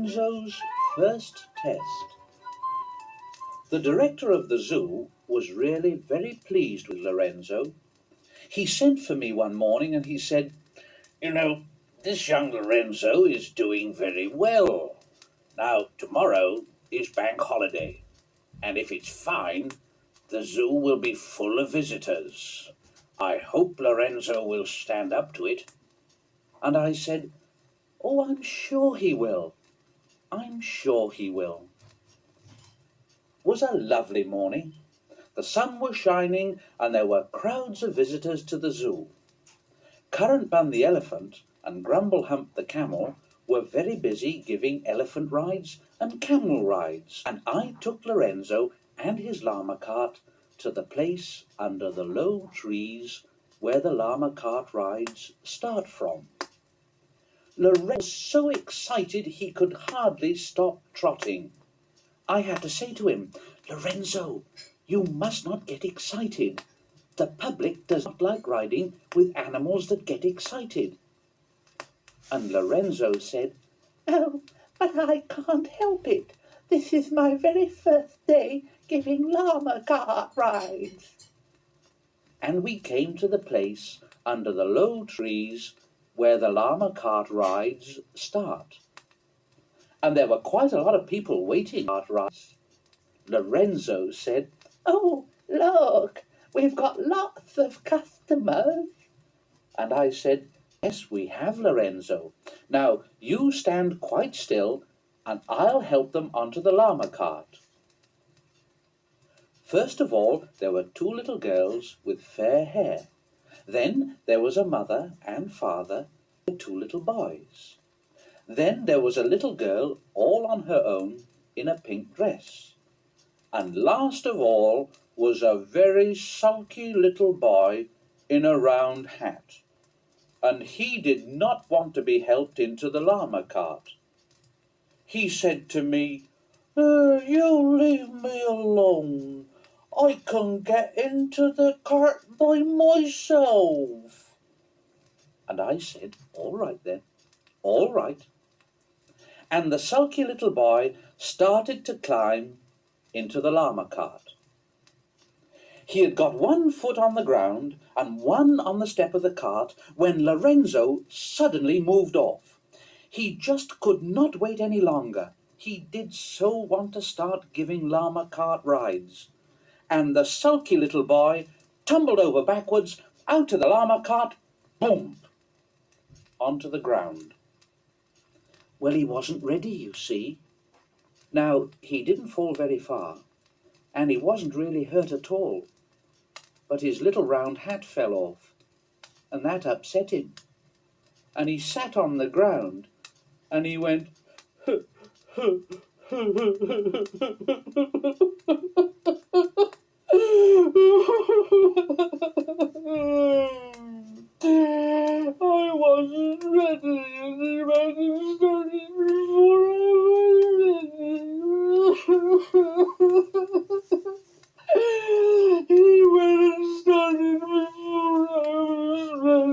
Lorenzo's first test. The director of the zoo was really very pleased with Lorenzo. He sent for me one morning and he said, "You know, this young Lorenzo is doing very well. Now, tomorrow is bank holiday, and if it's fine, the zoo will be full of visitors. I hope Lorenzo will stand up to it." And I said, "Oh, I'm sure he will. I'm sure he will." It was a lovely morning. The sun was shining and there were crowds of visitors to the zoo. Currant Bun the elephant and Grumble Hump the camel were very busy giving elephant rides and camel rides, and I took Lorenzo and his llama cart to the place under the low trees where the llama cart rides start from. Lorenzo was so excited he could hardly stop trotting. I had to say to him, "Lorenzo, you must not get excited. The public does not like riding with animals that get excited." And Lorenzo said, "Oh, but I can't help it. This is my very first day giving llama cart rides." And we came to the place under the low trees where the llama cart rides start. And there were quite a lot of people waiting for cart rides. Lorenzo said, "Oh, look, we've got lots of customers." And I said, "Yes, we have, Lorenzo. Now, you stand quite still, and I'll help them onto the llama cart." First of all, there were two little girls with fair hair. Then there was a mother and father and two little boys. Then there was a little girl all on her own in a pink dress. And last of all was a very sulky little boy in a round hat. And he did not want to be helped into the llama cart. He said to me, "You leave me alone. I can get into the cart by myself." And I said, "All right then, all right." And the sulky little boy started to climb into the llama cart. He had got one foot on the ground and one on the step of the cart when Lorenzo suddenly moved off. He just could not wait any longer. He did so want to start giving llama cart rides. And the sulky little boy tumbled over backwards out of the llama cart, boom, onto the ground. Well, he wasn't ready, you see. Now, he didn't fall very far, and he wasn't really hurt at all. But his little round hat fell off, and that upset him. And he sat on the ground, and he went, "I wasn't ready, and he went and started before I was ready." He went and started before I was ready.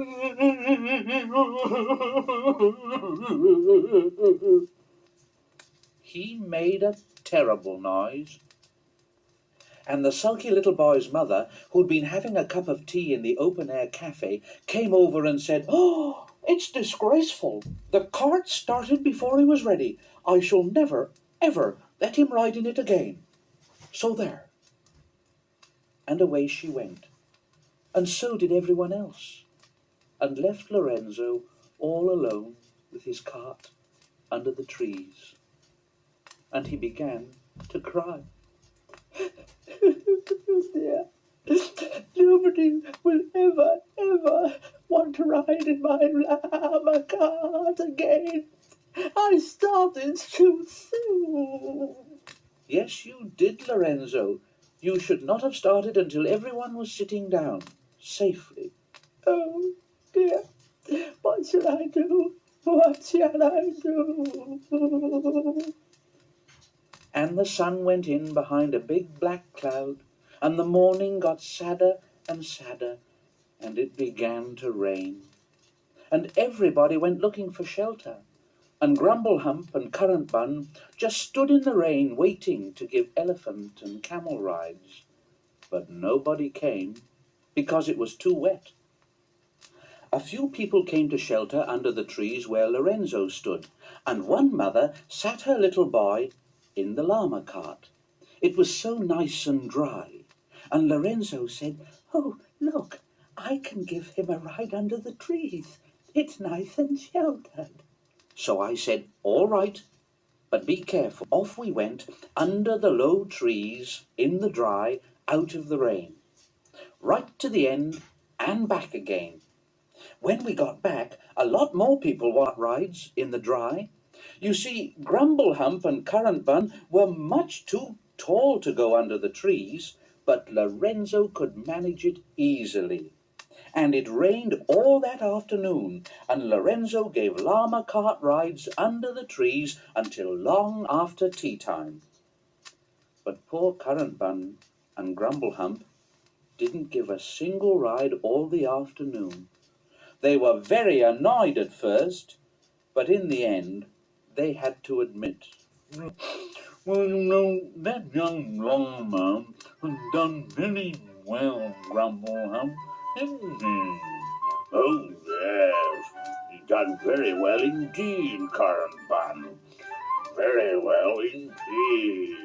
He made a terrible noise. And the sulky little boy's mother, who'd been having a cup of tea in the open-air cafe, came over and said, "Oh, it's disgraceful. The cart started before he was ready. I shall never, ever let him ride in it again. So there." And away she went, and so did everyone else, and left Lorenzo all alone with his cart under the trees. And he began to cry. "Dear, nobody will ever, ever want to ride in my llama cart again. I started too soon." Yes, you did, Lorenzo. You should not have started until everyone was sitting down, safely. "Oh, dear, what shall I do? What shall I do?" And the sun went in behind a big black cloud, and the morning got sadder and sadder, and it began to rain. And everybody went looking for shelter, and Grumblehump and Currant Bun just stood in the rain waiting to give elephant and camel rides. But nobody came because it was too wet. A few people came to shelter under the trees where Lorenzo stood, and one mother sat her little boy in the llama cart. It was so nice and dry, and Lorenzo said, "Oh, look, I can give him a ride under the trees. It's nice and sheltered." So I said, "All right, but be careful." Off we went under the low trees, in the dry, out of the rain, right to the end and back again. When we got back, a lot more people wanted rides in the dry. You see, Grumblehump and Currant Bun were much too tall to go under the trees, but Lorenzo could manage it easily. And it rained all that afternoon, and Lorenzo gave llama cart rides under the trees until long after tea time. But poor Currant Bun and Grumblehump didn't give a single ride all the afternoon. They were very annoyed at first, but in the end they had to admit, "Well, you know, that young llama has done very well, Grumblehump, hasn't he?" "Oh, yes, he's done very well indeed, Currant Bun. Very well indeed."